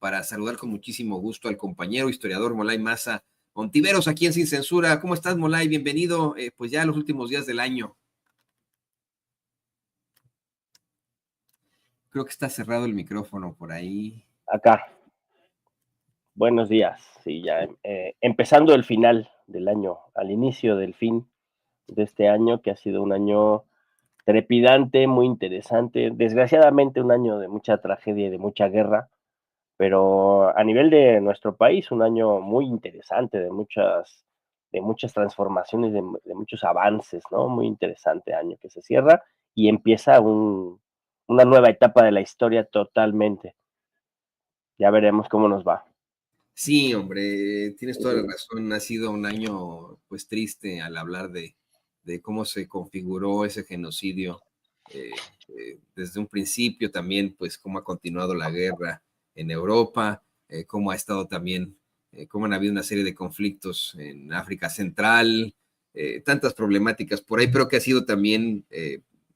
para saludar con muchísimo gusto al compañero historiador Molay Maza Ontiveros, aquí en Sin Censura. ¿Cómo estás, Molay? Bienvenido, pues ya a los últimos días del año. Creo que está cerrado el micrófono por ahí. Acá. Buenos días. Sí, ya empezando el final del año, al inicio del fin de este año, que ha sido un año trepidante, muy interesante. Desgraciadamente un año de mucha tragedia y de mucha guerra, pero a nivel de nuestro país, un año muy interesante, de muchas transformaciones, de muchos avances, ¿no? Muy interesante año que se cierra y empieza una nueva etapa de la historia totalmente. Ya veremos cómo nos va. Sí, hombre, tienes toda la razón. Ha sido un año, pues, triste al hablar de cómo se configuró ese genocidio desde un principio, también, pues, cómo ha continuado la guerra en Europa, cómo ha estado también, cómo han habido una serie de conflictos en África Central, tantas problemáticas por ahí, pero que ha sido también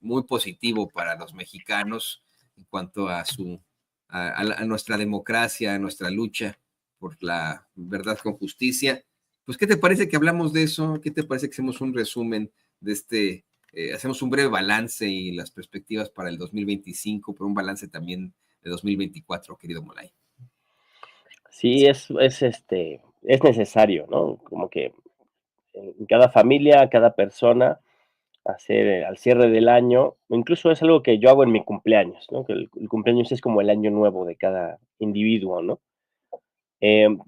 muy positivo para los mexicanos en cuanto a nuestra democracia, a nuestra lucha por la verdad con justicia. Pues, ¿qué te parece que hablamos de eso? ¿Qué te parece que hacemos un resumen de hacemos un breve balance y las perspectivas para el 2025, pero un balance también de 2024, querido Molay? Sí, es necesario, ¿no? Como que en cada familia, cada persona, hacer al cierre del año, incluso es algo que yo hago en mi cumpleaños, ¿no? Que el cumpleaños es como el año nuevo de cada individuo, ¿no?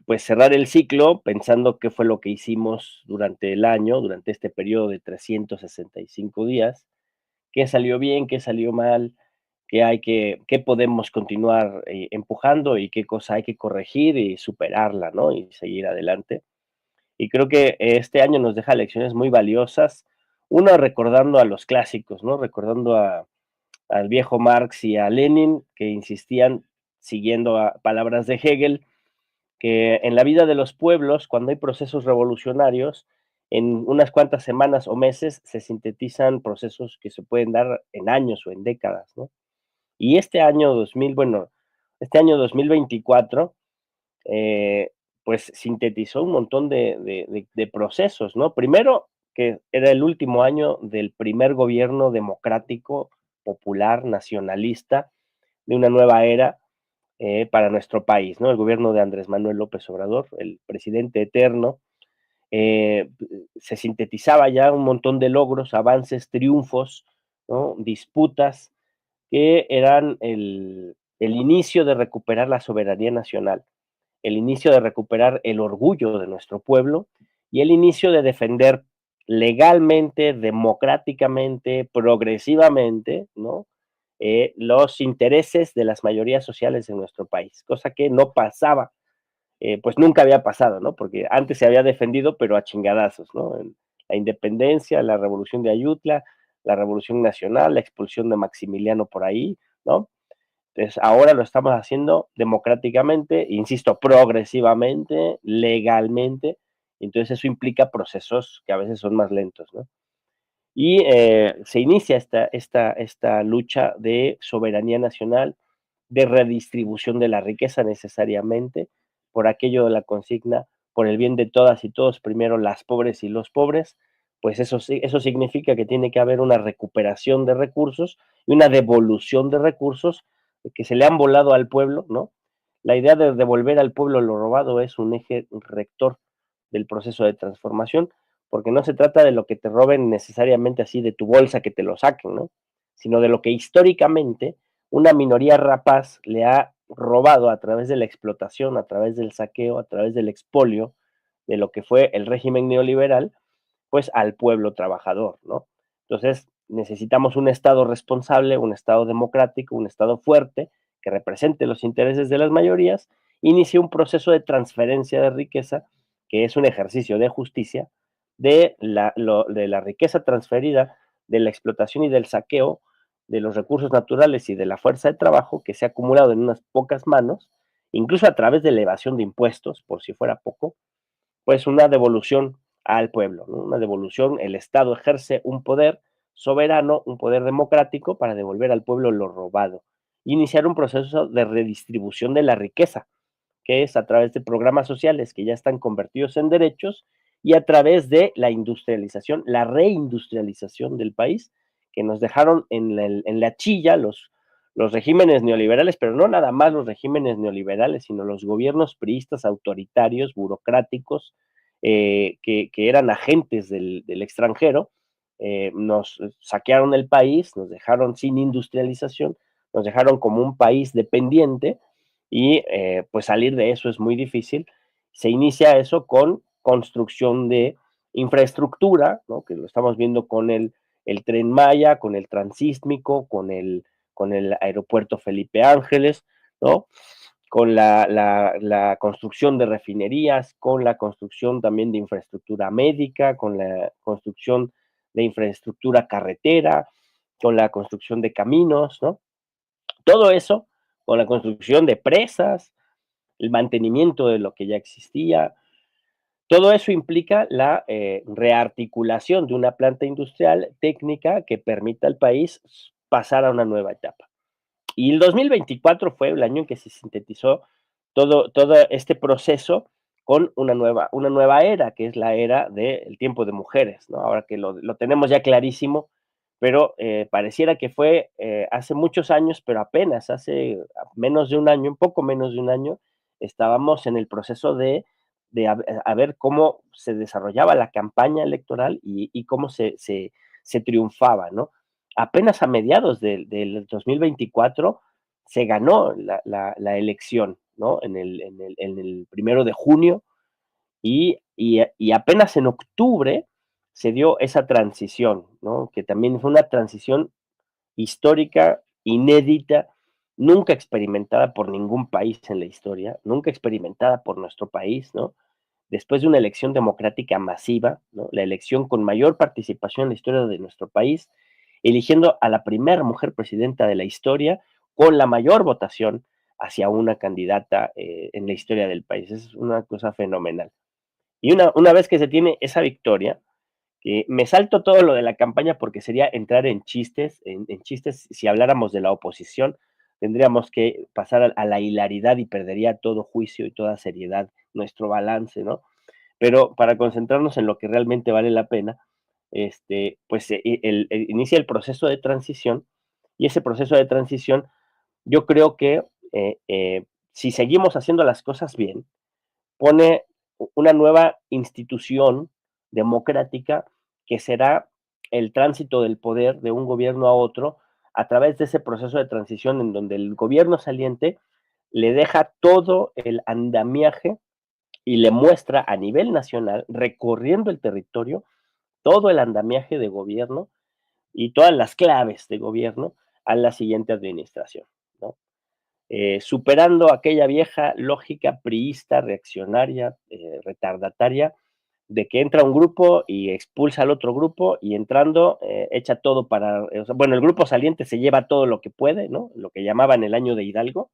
Pues cerrar el ciclo pensando qué fue lo que hicimos durante el año, durante este periodo de 365 días, qué salió bien, qué salió mal, qué podemos continuar empujando y qué cosa hay que corregir y superarla, ¿no? Y seguir adelante. Y creo que este año nos deja lecciones muy valiosas. Uno, recordando a los clásicos, ¿no? Recordando al viejo Marx y a Lenin, que insistían, siguiendo a palabras de Hegel, que en la vida de los pueblos, cuando hay procesos revolucionarios, en unas cuantas semanas o meses se sintetizan procesos que se pueden dar en años o en décadas, ¿no? Y este año 2024, eh, pues sintetizó un montón de procesos, ¿no? Primero, que era el último año del primer gobierno democrático, popular, nacionalista, de una nueva era para nuestro país, ¿no? El gobierno de Andrés Manuel López Obrador, el presidente eterno, eh, se sintetizaba ya un montón de logros, avances, triunfos, ¿no? Disputas que eran el inicio de recuperar la soberanía nacional, el inicio de recuperar el orgullo de nuestro pueblo y el inicio de defender legalmente, democráticamente, progresivamente, ¿no? Los intereses de las mayorías sociales en nuestro país, cosa que no pasaba, pues nunca había pasado, ¿no? Porque antes se había defendido, pero a chingadazos, ¿no? La independencia, la revolución de Ayutla, la revolución nacional, la expulsión de Maximiliano por ahí, ¿no? Entonces, ahora lo estamos haciendo democráticamente, insisto, progresivamente, legalmente, entonces eso implica procesos que a veces son más lentos, ¿no? Y se inicia esta lucha de soberanía nacional, de redistribución de la riqueza necesariamente, por aquello de la consigna, por el bien de todas y todos, primero las pobres y los pobres, pues eso significa que tiene que haber una recuperación de recursos y una devolución de recursos que se le han volado al pueblo, ¿no? La idea de devolver al pueblo lo robado es un eje rector del proceso de transformación, porque no se trata de lo que te roben necesariamente así de tu bolsa que te lo saquen, ¿no? Sino de lo que históricamente una minoría rapaz le ha robado a través de la explotación, a través del saqueo, a través del expolio de lo que fue el régimen neoliberal, pues al pueblo trabajador, ¿no? Entonces, necesitamos un Estado responsable, un Estado democrático, un Estado fuerte, que represente los intereses de las mayorías, inicie un proceso de transferencia de riqueza, que es un ejercicio de justicia, de la riqueza transferida, de la explotación y del saqueo de los recursos naturales y de la fuerza de trabajo que se ha acumulado en unas pocas manos, incluso a través de elevación de impuestos, por si fuera poco, pues una devolución al pueblo, ¿no? Una devolución, el Estado ejerce un poder soberano, un poder democrático para devolver al pueblo lo robado, iniciar un proceso de redistribución de la riqueza, que es a través de programas sociales que ya están convertidos en derechos y a través de la industrialización, la reindustrialización del país, que nos dejaron en la chilla los regímenes neoliberales, pero no nada más los regímenes neoliberales, sino los gobiernos priistas autoritarios, burocráticos, que eran agentes del extranjero, nos saquearon el país, nos dejaron sin industrialización, nos dejaron como un país dependiente y pues salir de eso es muy difícil. Se inicia eso con construcción de infraestructura, ¿no? Que lo estamos viendo con el Tren Maya, con el Transísmico, con el aeropuerto Felipe Ángeles, ¿no? Con la construcción de refinerías, con la construcción también de infraestructura médica, con la construcción de infraestructura carretera, con la construcción de caminos, ¿no? Todo eso, con la construcción de presas, el mantenimiento de lo que ya existía, todo eso implica la rearticulación de una planta industrial técnica que permita al país pasar a una nueva etapa. Y el 2024 fue el año en que se sintetizó todo este proceso con una nueva era, que es la era del tiempo de mujeres, ¿no? Ahora que lo tenemos ya clarísimo, pero pareciera que fue hace muchos años, pero apenas hace menos de un año, un poco menos de un año, estábamos en el proceso a ver cómo se desarrollaba la campaña electoral y cómo se triunfaba, ¿no? Apenas a mediados del 2024 se ganó la elección, ¿no? En el 1 de junio y apenas en octubre se dio esa transición, ¿no? Que también fue una transición histórica, inédita, nunca experimentada por ningún país en la historia, nunca experimentada por nuestro país, ¿no? Después de una elección democrática masiva, ¿no? La elección con mayor participación en la historia de nuestro país, eligiendo a la primera mujer presidenta de la historia con la mayor votación hacia una candidata en la historia del país. Es una cosa fenomenal. Y una vez que se tiene esa victoria, me salto todo lo de la campaña porque sería entrar en chistes, en chistes, si habláramos de la oposición, tendríamos que pasar a la hilaridad y perdería todo juicio y toda seriedad nuestro balance, ¿no? Pero para concentrarnos en lo que realmente vale la pena, pues inicia el proceso de transición y ese proceso de transición yo creo que si seguimos haciendo las cosas bien, pone una nueva institución democrática que será el tránsito del poder de un gobierno a otro a través de ese proceso de transición en donde el gobierno saliente le deja todo el andamiaje y le muestra a nivel nacional, recorriendo el territorio, todo el andamiaje de gobierno y todas las claves de gobierno a la siguiente administración, ¿no? Superando aquella vieja lógica priista, reaccionaria, retardataria, de que entra un grupo y expulsa al otro grupo y entrando echa todo o sea, bueno, el grupo saliente se lleva todo lo que puede, ¿no? Lo que llamaban el año de Hidalgo,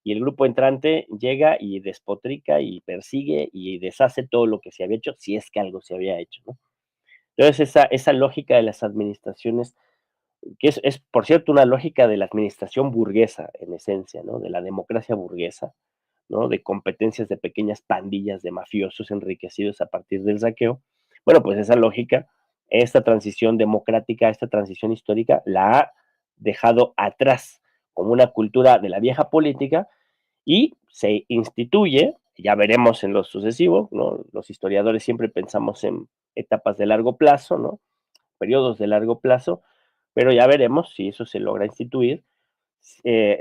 y el grupo entrante llega y despotrica y persigue y deshace todo lo que se había hecho, si es que algo se había hecho, ¿no? Entonces, esa lógica de las administraciones, que es, por cierto, una lógica de la administración burguesa, en esencia, ¿no? De la democracia burguesa, ¿no? De competencias de pequeñas pandillas de mafiosos enriquecidos a partir del saqueo. Bueno, pues esa lógica, esta transición democrática, esta transición histórica, la ha dejado atrás como una cultura de la vieja política y se instituye, ya veremos en lo sucesivo, ¿no? Los historiadores siempre pensamos en etapas de largo plazo, ¿no? Periodos de largo plazo, pero ya veremos si eso se logra instituir,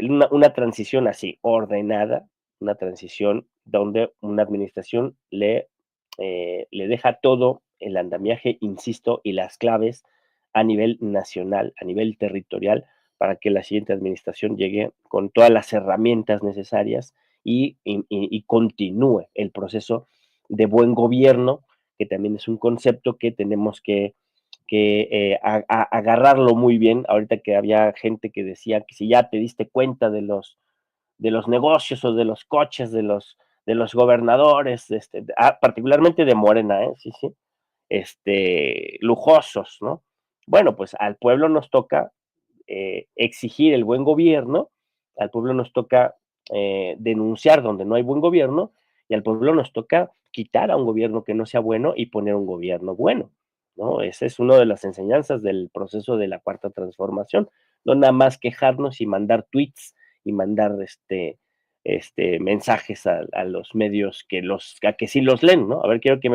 una transición así, ordenada, una transición donde una administración le deja todo el andamiaje, insisto, y las claves a nivel nacional, a nivel territorial, para que la siguiente administración llegue con todas las herramientas necesarias y continúe el proceso de buen gobierno, que también es un concepto que tenemos que agarrarlo muy bien. Ahorita que había gente que decía que si ya te diste cuenta de los negocios o de los coches de los gobernadores, particularmente de Morena, sí, sí, lujosos, ¿no? Bueno, pues al pueblo nos toca exigir el buen gobierno, al pueblo nos toca denunciar donde no hay buen gobierno, y al pueblo nos toca quitar a un gobierno que no sea bueno y poner un gobierno bueno, ¿no? Esa es una de las enseñanzas del proceso de la cuarta transformación, no nada más quejarnos y mandar tweets y mandar mensajes a los medios a que sí los leen, ¿no? A ver, quiero que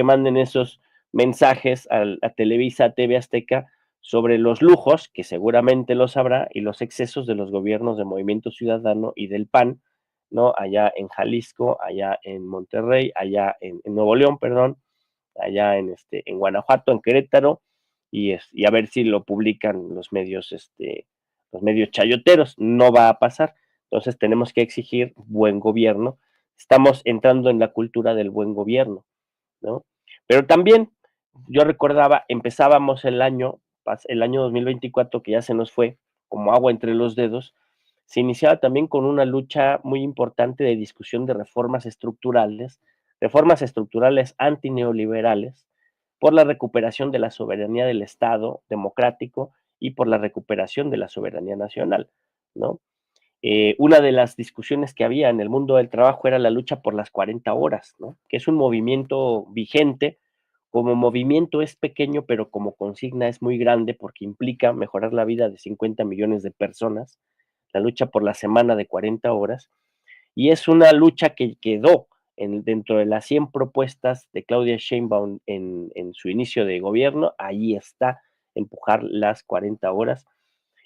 manden esos mensajes a Televisa, a TV Azteca, sobre los lujos, que seguramente los habrá, y los excesos de los gobiernos de Movimiento Ciudadano y del PAN, ¿no? Allá en Jalisco, allá en Monterrey, allá en Nuevo León, perdón, allá en Guanajuato, en Querétaro, y a ver si lo publican los medios chayoteros. No va a pasar. Entonces tenemos que exigir buen gobierno. Estamos entrando en la cultura del buen gobierno, ¿no? Pero también yo recordaba, empezábamos el año 2024, que ya se nos fue como agua entre los dedos, se iniciaba también con una lucha muy importante de discusión de reformas estructurales antineoliberales, por la recuperación de la soberanía del Estado democrático y por la recuperación de la soberanía nacional, ¿no? Una de las discusiones que había en el mundo del trabajo era la lucha por las 40 horas, ¿no? Que es un movimiento vigente. Como movimiento es pequeño, pero como consigna es muy grande porque implica mejorar la vida de 50 millones de personas, la lucha por la semana de 40 horas, y es una lucha que quedó dentro de las 100 propuestas de Claudia Sheinbaum en su inicio de gobierno. Ahí está, empujar las 40 horas.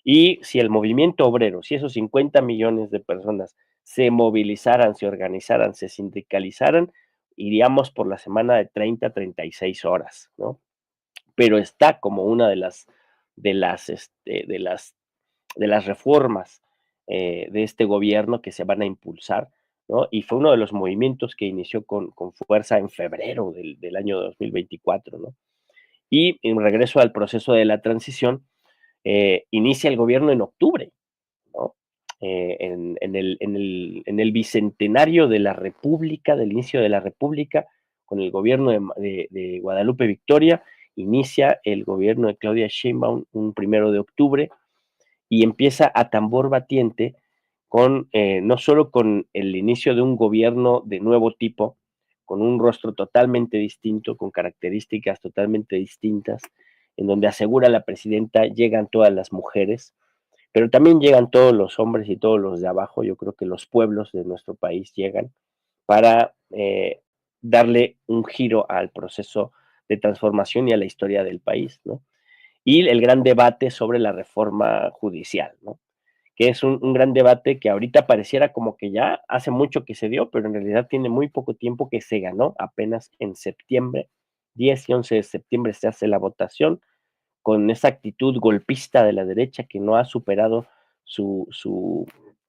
Y si el movimiento obrero, si esos 50 millones de personas se movilizaran, se organizaran, se sindicalizaran, iríamos por la semana de 30 a 36 horas, ¿no? Pero está como una de las, este, de las reformas de este gobierno que se van a impulsar, ¿no? Y fue uno de los movimientos que inició con fuerza en febrero del año 2024, ¿no? Y en regreso al proceso de la transición, inicia el gobierno en octubre, ¿no? En el bicentenario de la República, del inicio de la República, con el gobierno de Guadalupe Victoria, inicia el gobierno de Claudia Sheinbaum un 1 de octubre, y empieza a tambor batiente no solo con el inicio de un gobierno de nuevo tipo, con un rostro totalmente distinto, con características totalmente distintas, en donde asegura la presidenta, llegan todas las mujeres, pero también llegan todos los hombres y todos los de abajo. Yo creo que los pueblos de nuestro país llegan para darle un giro al proceso de transformación y a la historia del país, ¿no? Y el gran debate sobre la reforma judicial, ¿no? Que es un gran debate que ahorita pareciera como que ya hace mucho que se dio, pero en realidad tiene muy poco tiempo, que se ganó apenas en septiembre. 10 y 11 de septiembre se hace la votación, con esa actitud golpista de la derecha que no ha superado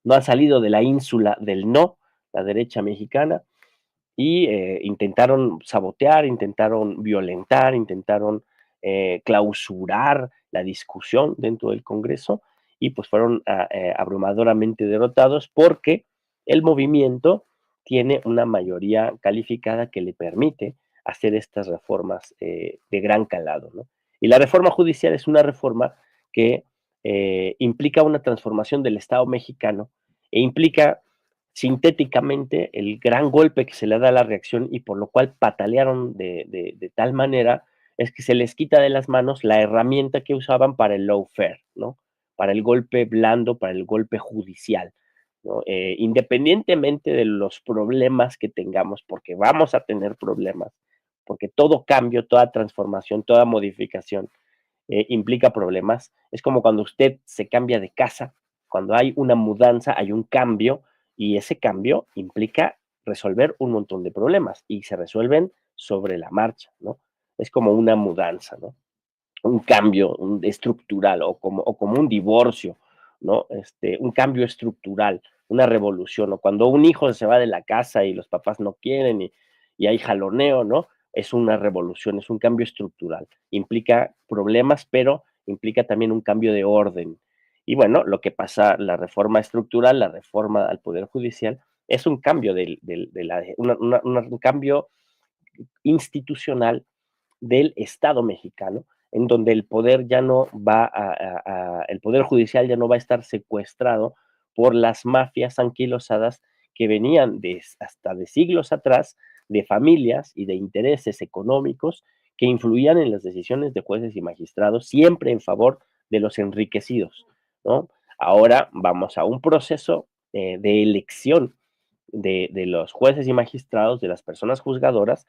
no ha salido de la ínsula del no, la derecha mexicana, y intentaron sabotear, intentaron violentar, intentaron clausurar la discusión dentro del Congreso, y pues fueron abrumadoramente derrotados porque el movimiento tiene una mayoría calificada que le permite hacer estas reformas de gran calado, ¿no? Y la reforma judicial es una reforma que implica una transformación del Estado mexicano, e implica sintéticamente el gran golpe que se le da a la reacción, y por lo cual patalearon de tal manera, es que se les quita de las manos la herramienta que usaban para el lawfare, ¿no? Para el golpe blando, para el golpe judicial, ¿no? Independientemente de los problemas que tengamos, porque vamos a tener problemas, porque todo cambio, toda transformación, toda modificación implica problemas. Es como cuando usted se cambia de casa, cuando hay una mudanza, hay un cambio, y ese cambio implica resolver un montón de problemas y se resuelven sobre la marcha, ¿no? Es como una mudanza, ¿no? Un cambio estructural, o como un divorcio, ¿no? Un cambio estructural, una revolución, o cuando un hijo se va de la casa y los papás no quieren, y hay jaloneo, ¿no? Es una revolución, es un cambio estructural. Implica problemas, pero implica también un cambio de orden. Y bueno, lo que pasa, la reforma estructural, la reforma al Poder Judicial, es un cambio un cambio institucional del Estado mexicano, en donde el poder ya no va el poder judicial ya no va a estar secuestrado por las mafias anquilosadas que venían hasta de siglos atrás, de familias y de intereses económicos que influían en las decisiones de jueces y magistrados, siempre en favor de los enriquecidos, ¿no? Ahora vamos a un proceso de elección de los jueces y magistrados, de las personas juzgadoras,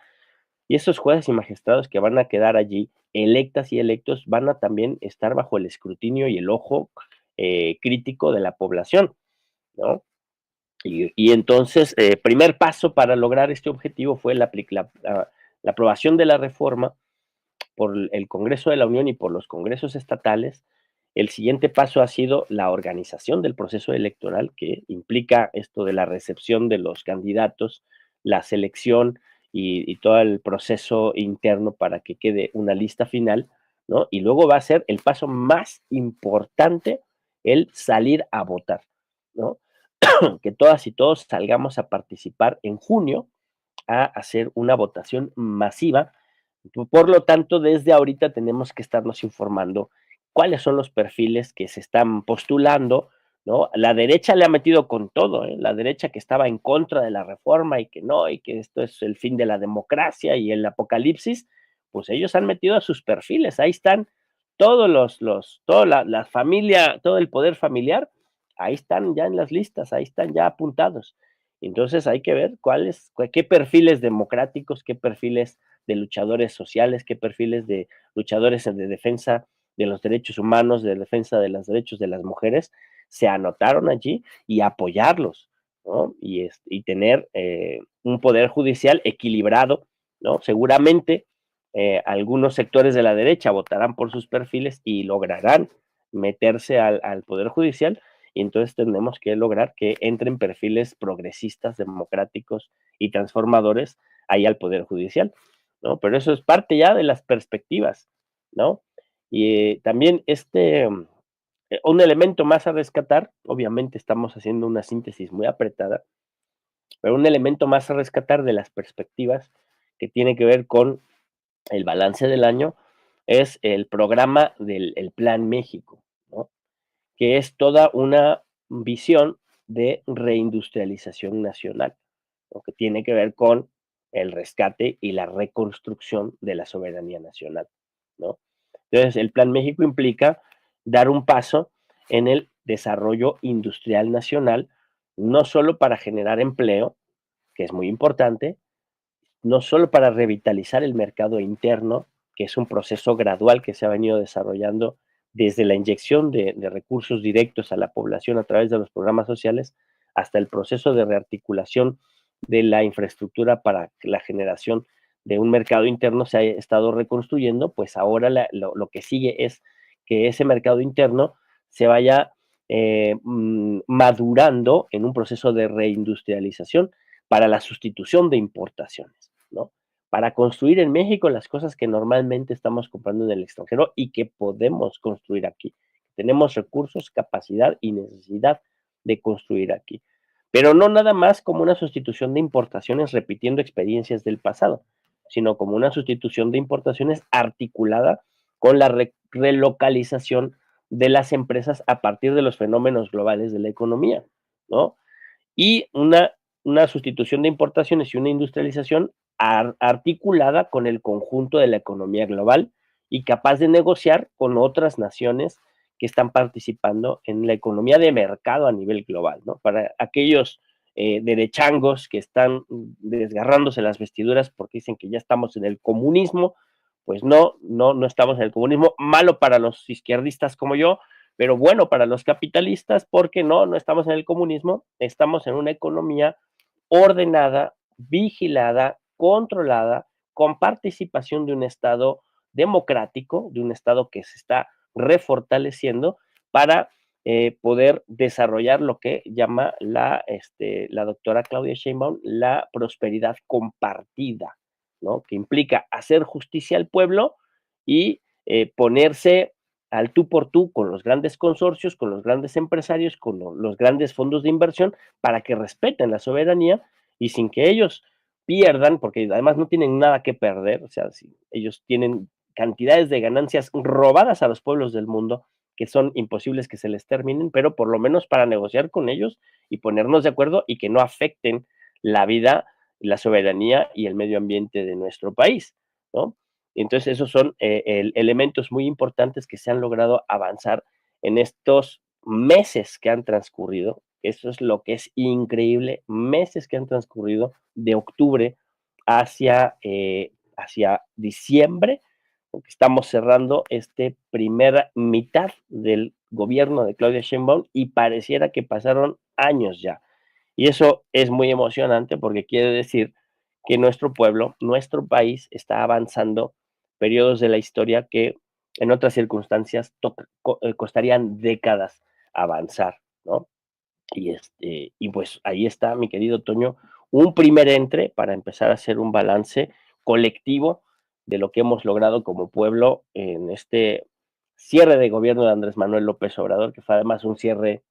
y esos jueces y magistrados que van a quedar allí, electas y electos, van a también estar bajo el escrutinio y el ojo crítico de la población, ¿no? Y entonces, primer paso para lograr este objetivo fue la aprobación de la reforma por el Congreso de la Unión y por los congresos estatales. El siguiente paso ha sido la organización del proceso electoral, que implica esto de la recepción de los candidatos, la selección y todo el proceso interno para que quede una lista final, ¿no? Y luego va a ser el paso más importante, el salir a votar, ¿no? Que todas y todos salgamos a participar en junio a hacer una votación masiva. Por lo tanto, desde ahorita tenemos que estarnos informando cuáles son los perfiles que se están postulando, ¿no? La derecha le ha metido con todo, ¿eh? La derecha que estaba en contra de la reforma y que no, y que esto es el fin de la democracia y el apocalipsis, pues ellos han metido a sus perfiles, ahí están todos toda la familia, todo el poder familiar, ahí están ya en las listas, ahí están ya apuntados. Entonces hay que ver qué perfiles democráticos, qué perfiles de luchadores sociales, qué perfiles de luchadores de defensa de los derechos humanos, de defensa de los derechos de las mujeres, se anotaron allí y apoyarlos, ¿no? Y tener un poder judicial equilibrado, ¿no? Seguramente algunos sectores de la derecha votarán por sus perfiles y lograrán meterse al poder judicial, y entonces tenemos que lograr que entren perfiles progresistas, democráticos y transformadores ahí al Poder Judicial, ¿no? Pero eso es parte ya de las perspectivas, ¿no? Y también un elemento más a rescatar, obviamente estamos haciendo una síntesis muy apretada, pero un elemento más a rescatar de las perspectivas que tiene que ver con el balance del año es el programa del el Plan México, ¿no? Que es toda una visión de reindustrialización nacional, lo que tiene que ver con el rescate y la reconstrucción de la soberanía nacional, ¿no? Entonces, el Plan México implica dar un paso en el desarrollo industrial nacional, no solo para generar empleo, que es muy importante, no solo para revitalizar el mercado interno, que es un proceso gradual que se ha venido desarrollando desde la inyección de recursos directos a la población a través de los programas sociales, hasta el proceso de rearticulación de la infraestructura para la generación de un mercado interno se ha estado reconstruyendo, pues ahora lo que sigue es que ese mercado interno se vaya madurando en un proceso de reindustrialización para la sustitución de importaciones, ¿no? Para construir en México las cosas que normalmente estamos comprando en el extranjero y que podemos construir aquí. Tenemos recursos, capacidad y necesidad de construir aquí. Pero no nada más como una sustitución de importaciones repitiendo experiencias del pasado, sino como una sustitución de importaciones articulada con la relocalización de las empresas a partir de los fenómenos globales de la economía, ¿no? Y una sustitución de importaciones y una industrialización articulada con el conjunto de la economía global y capaz de negociar con otras naciones que están participando en la economía de mercado a nivel global, ¿no? Para aquellos derechangos que están desgarrándose las vestiduras porque dicen que ya estamos en el comunismo, pues no estamos en el comunismo, malo para los izquierdistas como yo, pero bueno para los capitalistas porque no estamos en el comunismo, estamos en una economía ordenada, vigilada, controlada, con participación de un Estado democrático, de un Estado que se está refortaleciendo para poder desarrollar lo que llama la doctora Claudia Sheinbaum la prosperidad compartida, ¿no? Que implica hacer justicia al pueblo y ponerse al tú por tú con los grandes consorcios, con los grandes empresarios, con los grandes fondos de inversión, para que respeten la soberanía y sin que ellos pierdan, porque además no tienen nada que perder, o sea, si ellos tienen cantidades de ganancias robadas a los pueblos del mundo que son imposibles que se les terminen, pero por lo menos para negociar con ellos y ponernos de acuerdo y que no afecten la vida, la soberanía y el medio ambiente de nuestro país, ¿no? Entonces, esos son elementos muy importantes que se han logrado avanzar en estos meses que han transcurrido. Eso es lo que es increíble, meses que han transcurrido de octubre hacia diciembre, porque estamos cerrando este primera mitad del gobierno de Claudia Sheinbaum y pareciera que pasaron años ya. Y eso es muy emocionante porque quiere decir que nuestro pueblo, nuestro país está avanzando periodos de la historia que en otras circunstancias costarían décadas avanzar, ¿no? Y pues ahí está, mi querido Toño, un primer entre para empezar a hacer un balance colectivo de lo que hemos logrado como pueblo en este cierre de gobierno de Andrés Manuel López Obrador, que fue además un cierre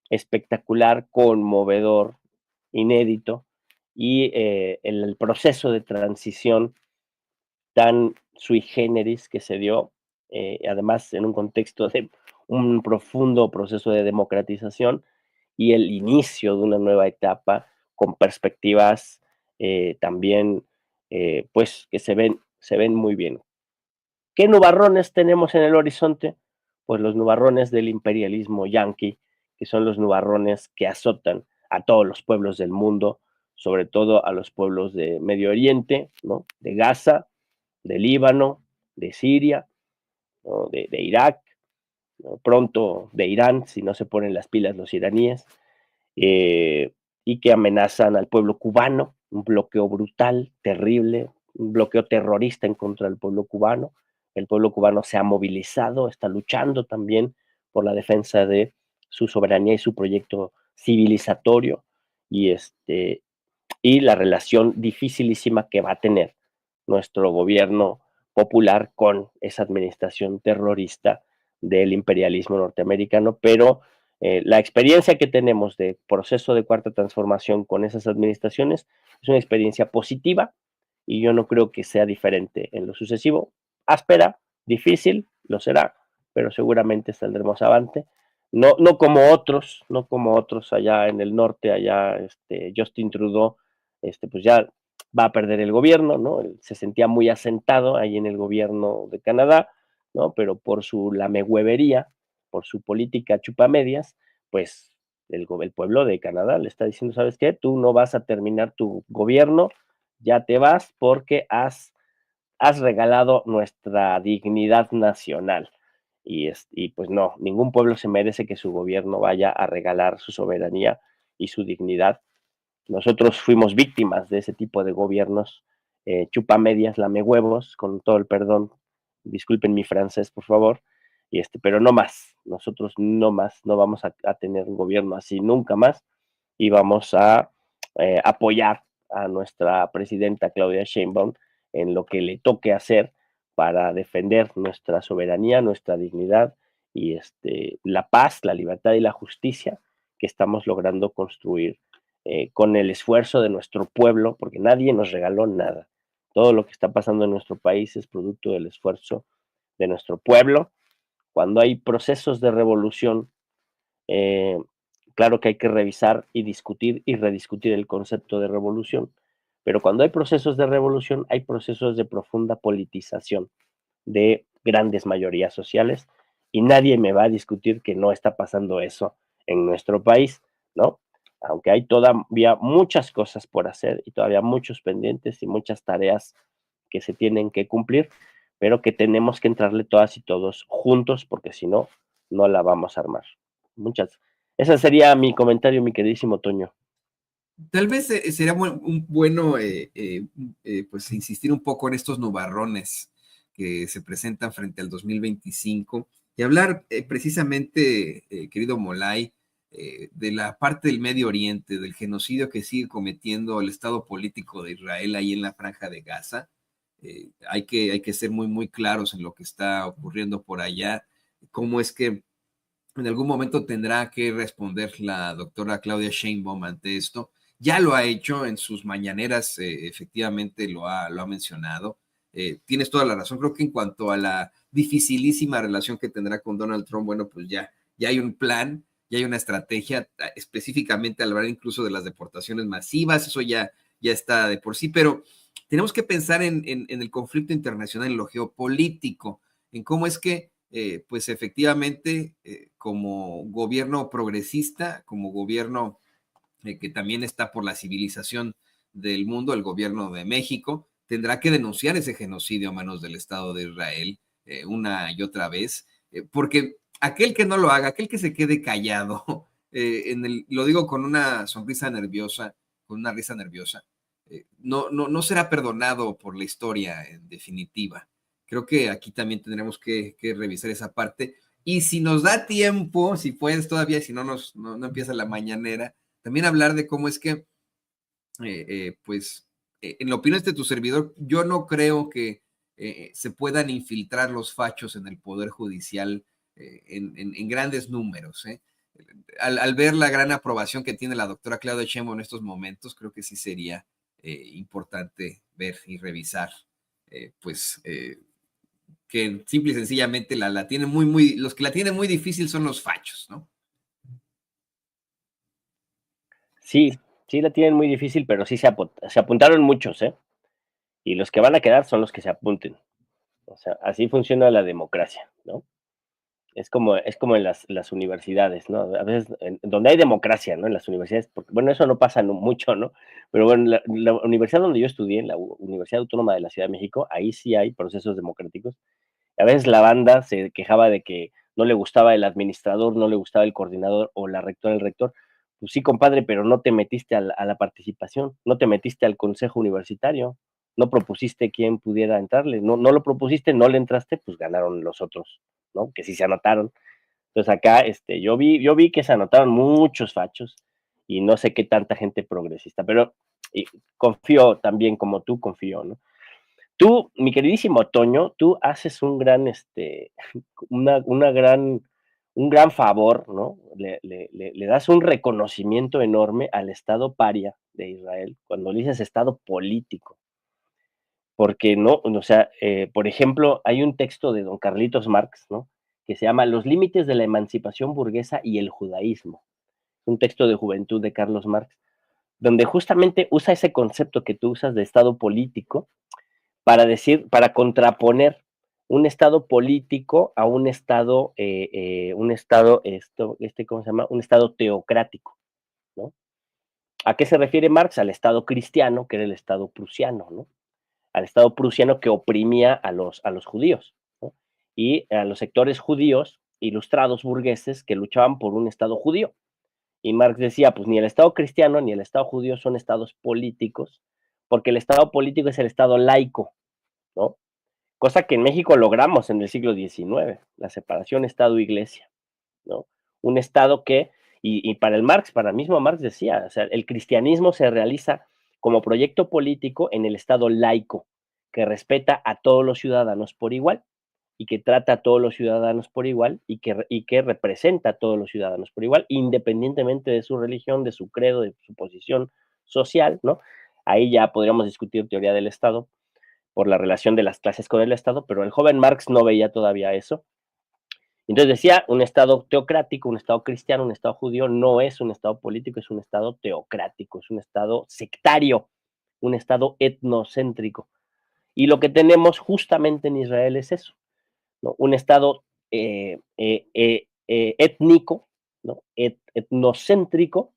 espectacular, conmovedor, inédito, y el proceso de transición tan sui generis que se dio, además en un contexto de un profundo proceso de democratización y el inicio de una nueva etapa con perspectivas también, pues, que se ven muy bien. ¿Qué nubarrones tenemos en el horizonte? Pues los nubarrones del imperialismo yanqui, que son los nubarrones que azotan a todos los pueblos del mundo, sobre todo a los pueblos de Medio Oriente, ¿no? De Gaza, de Líbano, de Siria, ¿no? De Irak, ¿no? Pronto de Irán, si no se ponen las pilas los iraníes, eh, y que amenazan al pueblo cubano, un bloqueo brutal, terrible, un bloqueo terrorista en contra del pueblo cubano. El pueblo cubano se ha movilizado, está luchando también por la defensa de su soberanía y su proyecto civilizatorio y, y la relación dificilísima que va a tener nuestro gobierno popular con esa administración terrorista del imperialismo norteamericano, pero la experiencia que tenemos de proceso de cuarta transformación con esas administraciones es una experiencia positiva y yo no creo que sea diferente en lo sucesivo. Áspera, difícil, lo será, pero seguramente saldremos avante. No, no como otros allá en el norte, allá Justin Trudeau, pues ya va a perder el gobierno, ¿no? Él se sentía muy asentado ahí en el gobierno de Canadá, ¿no? Pero por su lamehuevería, por su política chupamedias, pues el pueblo de Canadá le está diciendo, ¿sabes qué? Tú no vas a terminar tu gobierno, ya te vas porque has regalado nuestra dignidad nacional. Y pues no, ningún pueblo se merece que su gobierno vaya a regalar su soberanía y su dignidad. Nosotros fuimos víctimas de ese tipo de gobiernos chupamedias, lamehuevos, con todo el perdón, disculpen mi francés, por favor, pero no más, nosotros no más, no vamos a tener un gobierno así nunca más y vamos a apoyar a nuestra presidenta Claudia Sheinbaum en lo que le toque hacer para defender nuestra soberanía, nuestra dignidad y la paz, la libertad y la justicia que estamos logrando construir con el esfuerzo de nuestro pueblo, porque nadie nos regaló nada. Todo lo que está pasando en nuestro país es producto del esfuerzo de nuestro pueblo. Cuando hay procesos de revolución, eh, claro que hay que revisar y discutir y rediscutir el concepto de revolución, pero cuando hay procesos de revolución, hay procesos de profunda politización de grandes mayorías sociales y nadie me va a discutir que no está pasando eso en nuestro país, ¿no? Aunque hay todavía muchas cosas por hacer y todavía muchos pendientes y muchas tareas que se tienen que cumplir, pero que tenemos que entrarle todas y todos juntos porque si no, no la vamos a armar. Muchas. Ese sería mi comentario, mi queridísimo Toño. Tal vez sería bueno pues insistir un poco en estos nubarrones que se presentan frente al 2025 y hablar precisamente, querido Molay, de la parte del Medio Oriente, del genocidio que sigue cometiendo el Estado político de Israel ahí en la Franja de Gaza. Hay que ser muy claros en lo que está ocurriendo por allá, cómo es que en algún momento tendrá que responder la doctora Claudia Sheinbaum ante esto. Ya lo ha hecho en sus mañaneras, efectivamente lo ha mencionado. Tienes toda la razón. Creo que en cuanto a la dificilísima relación que tendrá con Donald Trump, bueno, pues ya hay un plan, ya hay una estrategia específicamente al hablar incluso de las deportaciones masivas, eso ya está de por sí, pero tenemos que pensar en el conflicto internacional, en lo geopolítico, en cómo es que, pues efectivamente, como gobierno progresista, como gobierno que también está por la civilización del mundo, el gobierno de México, tendrá que denunciar ese genocidio a manos del Estado de Israel una y otra vez, porque aquel que no lo haga, aquel que se quede callado, lo digo con una sonrisa nerviosa, con una risa nerviosa, no será perdonado por la historia en definitiva. Creo que aquí también tendremos que revisar esa parte. Y si nos da tiempo, si puedes todavía, si no empieza la mañanera, también hablar de cómo es que, pues, en la opinión de tu servidor, yo no creo que se puedan infiltrar los fachos en el Poder Judicial en grandes números. Al ver la gran aprobación que tiene la doctora Claudia Sheinbaum en estos momentos, creo que sí sería importante ver y revisar, pues, que simple y sencillamente la tienen los que la tienen muy difícil son los fachos, ¿no? Sí, sí la tienen muy difícil, pero sí se apuntaron muchos, ¿eh? Y los que van a quedar son los que se apunten. O sea, así funciona la democracia, ¿no? Es como en las universidades, ¿no? A veces, donde hay democracia, ¿no? En las universidades, porque, bueno, eso no pasa mucho, ¿no? Pero bueno, la universidad donde yo estudié, en la Universidad Autónoma de la Ciudad de México, ahí sí hay procesos democráticos. A veces la banda se quejaba de que no le gustaba el administrador, no le gustaba el coordinador o la rectora, el rector. Pues sí, compadre, pero no te metiste a la participación, no te metiste al consejo universitario, no propusiste quién pudiera entrarle, no lo propusiste, no le entraste, pues ganaron los otros, ¿no? Que sí se anotaron. Entonces acá yo vi que se anotaron muchos fachos y no sé qué tanta gente progresista, pero confío también como tú, confío, ¿no? Tú, mi queridísimo Toño, tú haces una gran, un gran favor, ¿no? Le das un reconocimiento enorme al Estado paria de Israel cuando le dices Estado político, porque no, o sea, por ejemplo, hay un texto de don Carlitos Marx, ¿no? Que se llama Los límites de la emancipación burguesa y el judaísmo, un texto de juventud de Carlos Marx, donde justamente usa ese concepto que tú usas de Estado político para decir, para contraponer un estado político a un estado, ¿cómo se llama? Un estado teocrático, ¿no? ¿A qué se refiere Marx? Al estado cristiano, que era el estado prusiano, ¿no? Al estado prusiano que oprimía a los judíos, ¿no? Y a los sectores judíos, ilustrados burgueses, que luchaban por un estado judío. Y Marx decía, pues ni el estado cristiano ni el estado judío son estados políticos, porque el estado político es el estado laico, ¿no? Cosa que en México logramos en el siglo XIX, la separación Estado-Iglesia, ¿no? Un Estado que, y para el Marx, para el mismo Marx decía, o sea, el cristianismo se realiza como proyecto político en el Estado laico, que respeta a todos los ciudadanos por igual y que trata a todos los ciudadanos por igual y que representa a todos los ciudadanos por igual, independientemente de su religión, de su credo, de su posición social, ¿no? Ahí ya podríamos discutir teoría del Estado, por la relación de las clases con el Estado, pero el joven Marx no veía todavía eso. Entonces decía, un Estado teocrático, un Estado cristiano, un Estado judío, no es un Estado político, es un Estado teocrático, es un Estado sectario, un Estado etnocéntrico. Y lo que tenemos justamente en Israel es eso, ¿no? Un Estado étnico, ¿no? Etnocéntrico,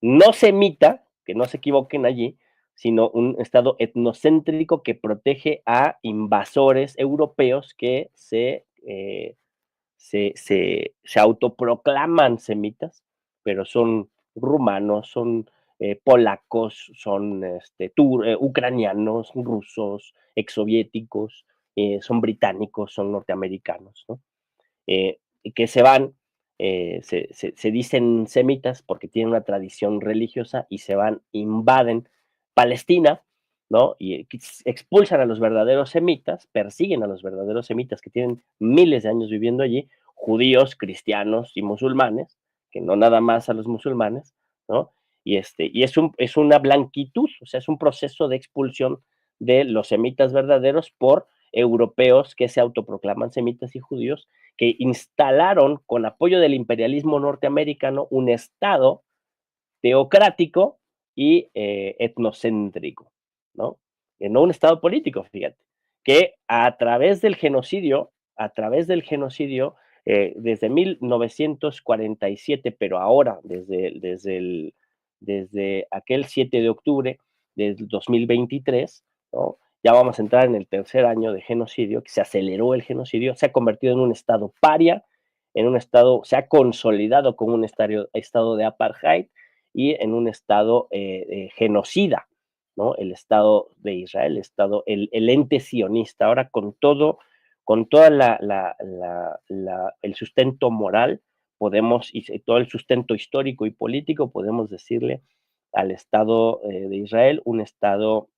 no semita, que no se equivoquen allí, sino un Estado etnocéntrico que protege a invasores europeos que se autoproclaman semitas, pero son rumanos, son polacos, son ucranianos, rusos, exsoviéticos, son británicos, son norteamericanos, ¿no? Y que se van, se dicen semitas porque tienen una tradición religiosa y se van, invaden Palestina, ¿no? Y expulsan a los verdaderos semitas, persiguen a los verdaderos semitas que tienen miles de años viviendo allí, judíos, cristianos y musulmanes, que no nada más a los musulmanes, ¿no? Y es una blanquitud, o sea, es un proceso de expulsión de los semitas verdaderos por europeos que se autoproclaman semitas y judíos, que instalaron con apoyo del imperialismo norteamericano un Estado teocrático y etnocéntrico, ¿no? No un Estado político, fíjate, que desde 1947, pero ahora, desde aquel 7 de octubre del 2023, ¿no? Ya vamos a entrar en el tercer año de genocidio, que se aceleró el genocidio, se ha convertido en un Estado paria, se ha consolidado como un estado de apartheid y en un Estado genocida, ¿no? El Estado de Israel, el ente sionista, ahora con toda el sustento moral, y todo el sustento histórico y político, podemos decirle al Estado de Israel un estado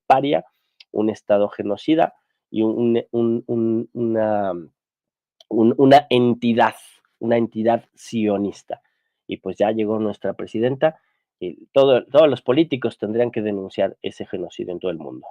paria, un Estado genocida y una entidad sionista. Y pues ya llegó nuestra presidenta y todos los políticos tendrían que denunciar ese genocidio en todo el mundo.